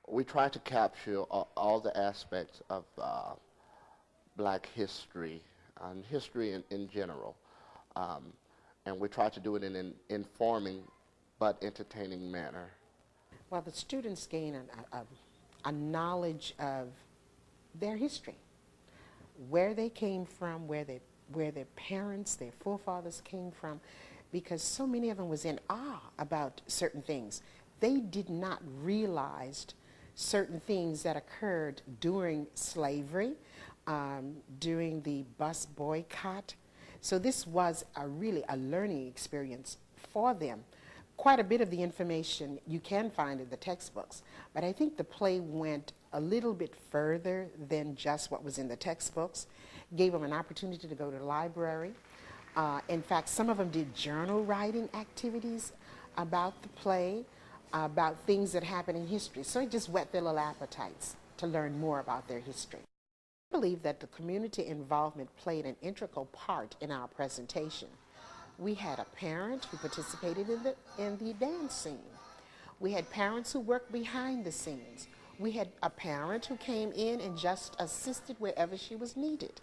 We try to capture all the aspects of black history and history in general. Um, and we try to do it in an informing but entertaining manner. Well, the students gain a knowledge of their history, where they came from, where their parents, their forefathers came from, because so many of them was in awe about certain things. They did not realize certain things that occurred during slavery, during the bus boycott. So this was really a learning experience for them. Quite a bit of the information you can find in the textbooks, but I think the play went a little bit further than just what was in the textbooks, gave them an opportunity to go to the library. In fact, some of them did journal writing activities about the play, about things that happened in history. So it just whet their little appetites to learn more about their history. I believe that the community involvement played an integral part in our presentation. We had a parent who participated in the dance scene. We had parents who worked behind the scenes. We had a parent who came in and just assisted wherever she was needed.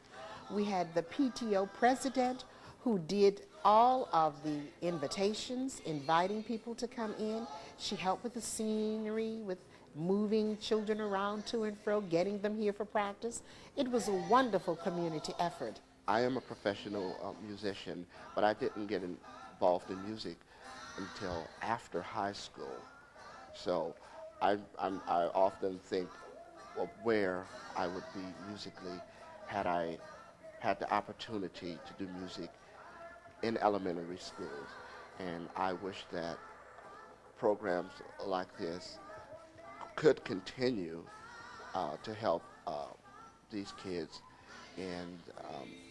We had the PTO president who did all of the invitations, inviting people to come in. She helped with the scenery, with moving children around to and fro, getting them here for practice. It was a wonderful community effort. I am a professional musician, but I didn't get involved in music until after high school. So I often think of where I would be musically had I had the opportunity to do music in elementary schools. And I wish that programs like this could continue to help these kids in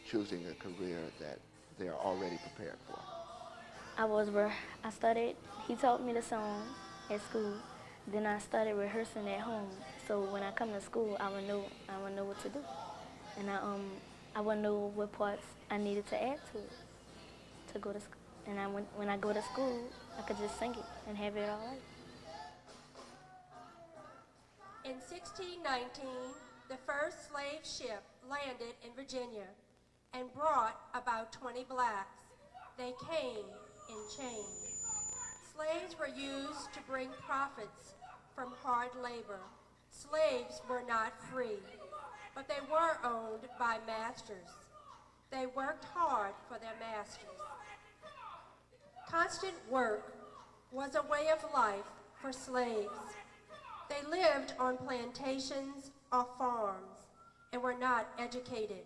choosing a career that they're already prepared for. I studied, he taught me the song at school. Then I started rehearsing at home. So when I come to school, I would know what to do. And I would know what parts I needed to add to it to go to school. And when I go to school, I could just sing it and have it all right. In 1619, the first slave ship landed in Virginia and brought about 20 blacks. They came in chains. Slaves were used to bring profits from hard labor. Slaves were not free, but they were owned by masters. They worked hard for their masters. Constant work was a way of life for slaves. They lived on plantations or farms and were not educated,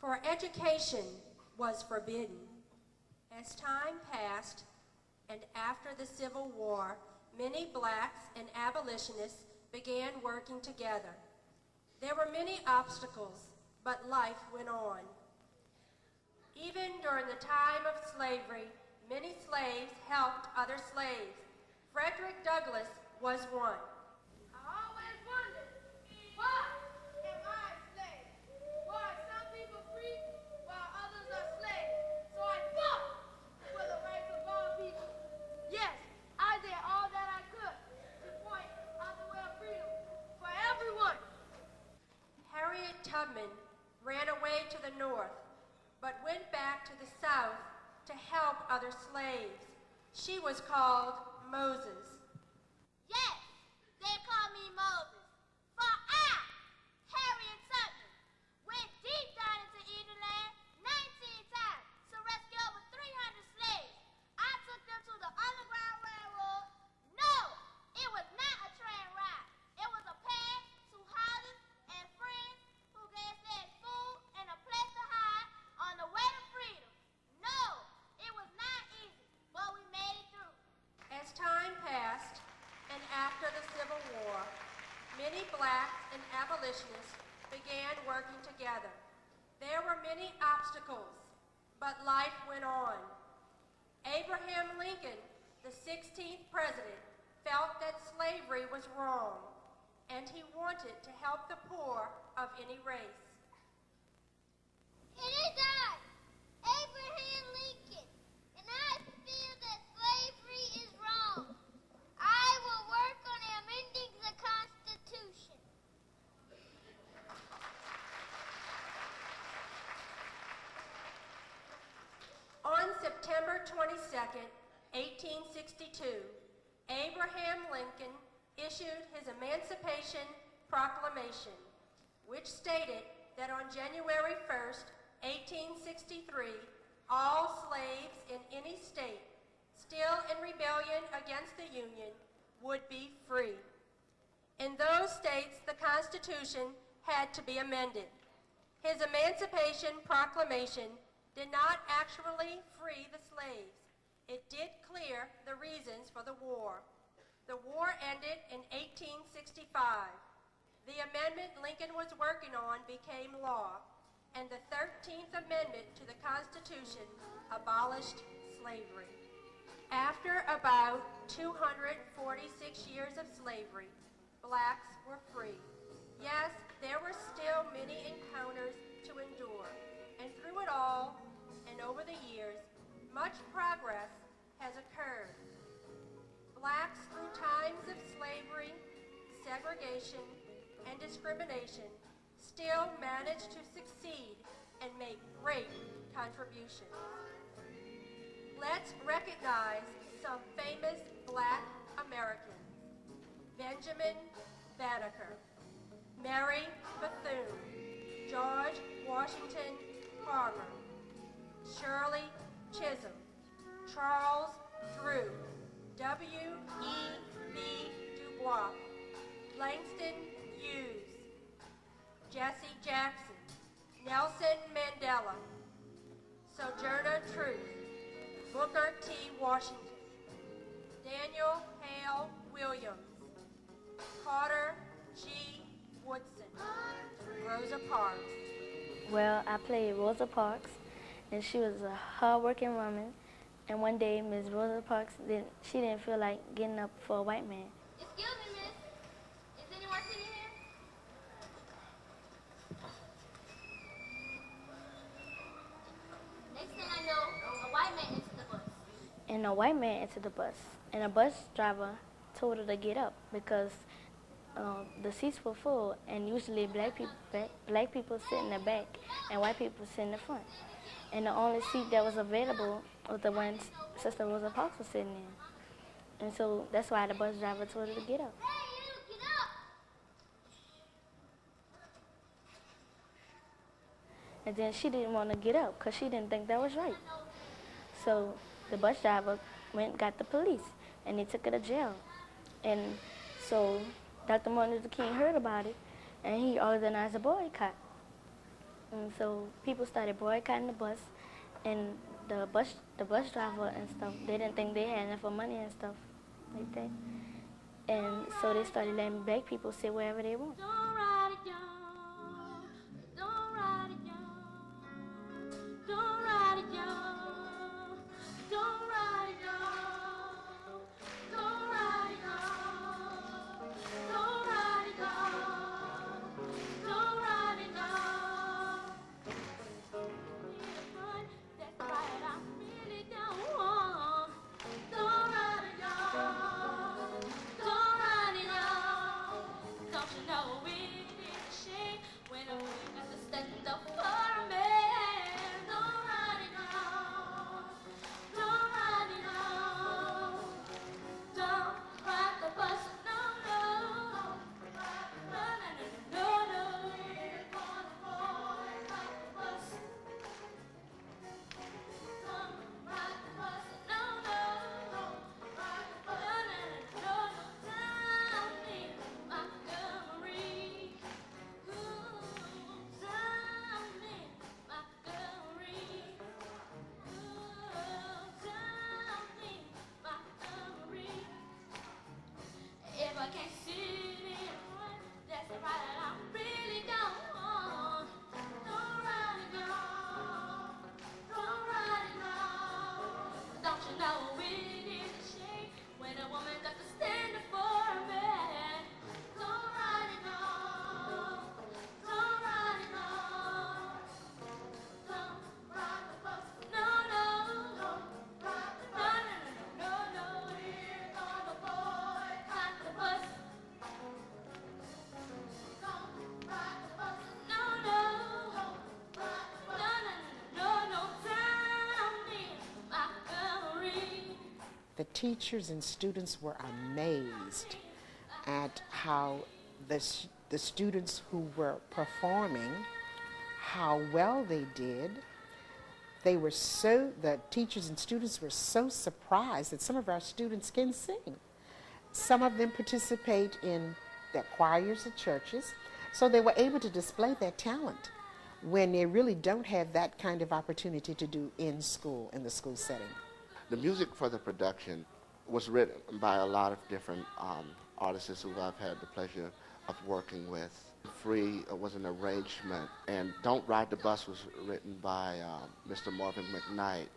for education was forbidden. As time passed, and after the Civil War, many blacks and abolitionists began working together. There were many obstacles, but life went on. Even during the time of slavery, many slaves helped other slaves. Frederick Douglass was one. I always wondered, why am I a slave? Why are some people free while others are slaves? So I fought for the rights of all people. Yes, I did all that I could to point out the way of freedom for everyone. Harriet Tubman ran away to the north, but went back to the south to help other slaves. She was called Moses. Yes, they call me Moses. For I, Harriet Tubman, went deep down into Eden land 19 times to rescue over 300 slaves. I took them to the Underground Railroad. No, it was not a train ride. It was a path to houses and friends who gave slaves food and a place to hide on the way to freedom. No, it was not easy, but we made it through. As time passed, and after the Civil War, many blacks and abolitionists began working together. There were many obstacles, but life went on. Abraham Lincoln, the 16th president, felt that slavery was wrong, and he wanted to help the poor of any race. It is I, Abraham Lincoln, and I feel that slavery is wrong. I will work on amending the Constitution September 22nd, 1862, Abraham Lincoln issued his Emancipation Proclamation, which stated that on January 1st, 1863, all slaves in any state still in rebellion against the Union would be free. In those states, the Constitution had to be amended. His Emancipation Proclamation did not actually free the slaves. It did clear the reasons for the war. The war ended in 1865. The amendment Lincoln was working on became law, and the 13th Amendment to the Constitution abolished slavery. After about 246 years of slavery, blacks were free. Yes, there were still many encounters to endure, and through it all, and over the years, much progress has occurred. Blacks, through times of slavery, segregation, and discrimination, still manage to succeed and make great contributions. Let's recognize some famous Black Americans. Benjamin Banneker, Mary Bethune, George Washington Carver, Shirley Chisholm, Charles Drew, W.E.B. Du Bois, Langston Hughes, Jesse Jackson, Nelson Mandela, Sojourner Truth, Booker T. Washington, Daniel Hale Williams, Carter G. Woodson, Rosa Parks. Well, I played Rosa Parks, and she was a hard-working woman. And one day, Miss Rosa Parks, she didn't feel like getting up for a white man. Excuse me, miss. Is anyone sitting here? Next thing I know, a white man entered the bus. And a white man entered the bus, and a bus driver told her to get up because the seats were full, and usually black people sit in the back and white people sit in the front. And the only seat that was available was the one Sister Rosa Parks was sitting in. And so that's why the bus driver told her to get up. Hey, you, get up! And then she didn't want to get up because she didn't think that was right. So the bus driver went and got the police, and they took her to jail. And so Dr. Martin Luther King heard about it, and he organized a boycott. And so people started boycotting the bus, and the bus driver and stuff, they didn't think they had enough money and stuff like that. And so they started letting black people sit wherever they want. Don't ride it, y'all. Don't ride it, y'all. Don't ride it, y'all. Don't ride it, y'all. Don't ride it, y'all. Don't ride it, y'all. Don't ride it, y'all. That's right, I really don't want. Don't ride it, y'all. Don't ride it, y'all. Don't you know we teachers and students were amazed at how the students who were performing, how well they did. The teachers and students were so surprised that some of our students can sing. Some of them participate in their choirs at churches, so they were able to display their talent when they really don't have that kind of opportunity to do in school, in the school setting. The music for the production was written by a lot of different artists who I've had the pleasure of working with. Free was an arrangement, and Don't Ride the Bus was written by Mr. Marvin McKnight,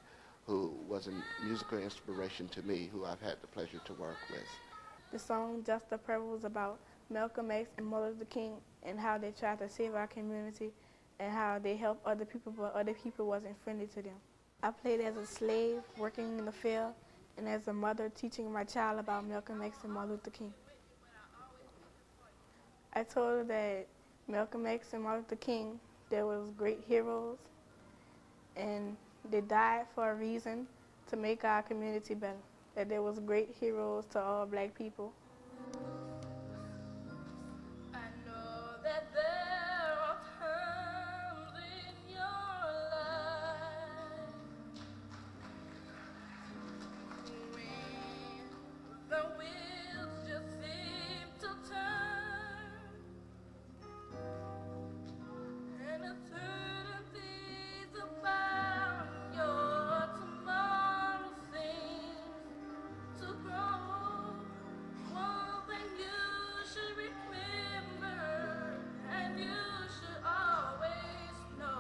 who was a musical inspiration to me, who I've had the pleasure to work with. The song Just the Purple was about Malcolm X and Martin Luther King and how they tried to save our community and how they helped other people, but other people wasn't friendly to them. I played as a slave working in the field and as a mother teaching my child about Malcolm X and Martin Luther King. I told her that Malcolm X and Martin Luther King, they was great heroes and they died for a reason to make our community better. That they was great heroes to all black people. I know that there are times in your life when the wheels just seem to turn, and uncertainties about your tomorrow seems to grow. One thing you should remember, and you should always know,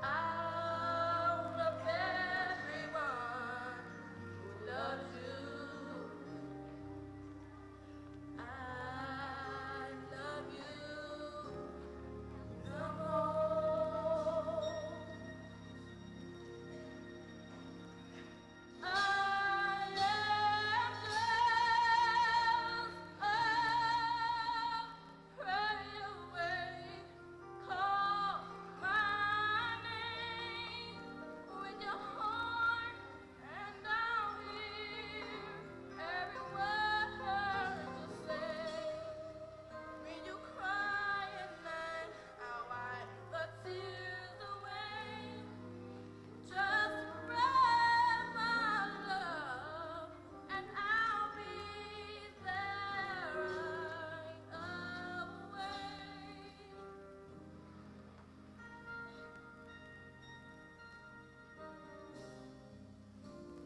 out of everyone who loves you, I love you the most. I am just a prayer away. Call my name with your heart, and I'll hear every word you say. When you cry at night, I'll wipe the tears away. Just spread my love, and I'll be there right away.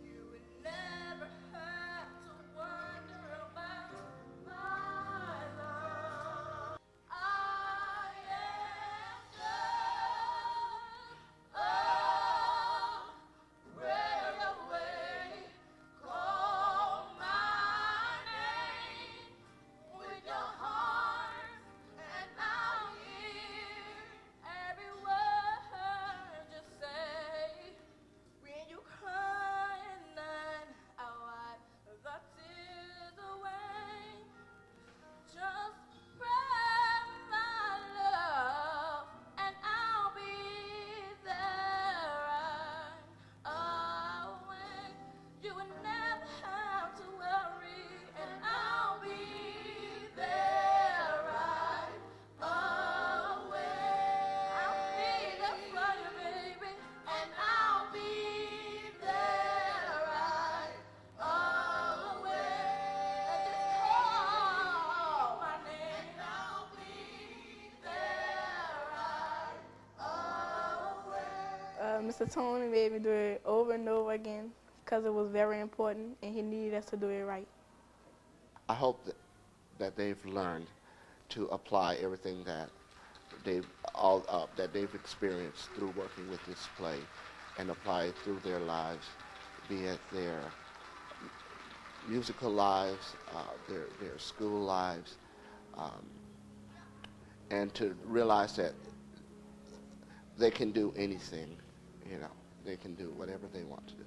You would never have to wonder about my love. I am just pray away. Call my name with your heart, and I'll hear every word you say. When you cry at night, I'll wipe the tears away. Just spread my love, and I'll be there right away. You will never have to worry, and I'll be there right away. I'll be there for you, baby, and I'll be there right away. Just call my name, and I'll be there right away. Mr. Tony made me do it over and over again because it was very important and he needed us to do it right. I hope that they've learned to apply everything that they've experienced through working with this play, and apply it through their lives, be it their musical lives, their school lives, and to realize that they can do anything, they can do whatever they want to do.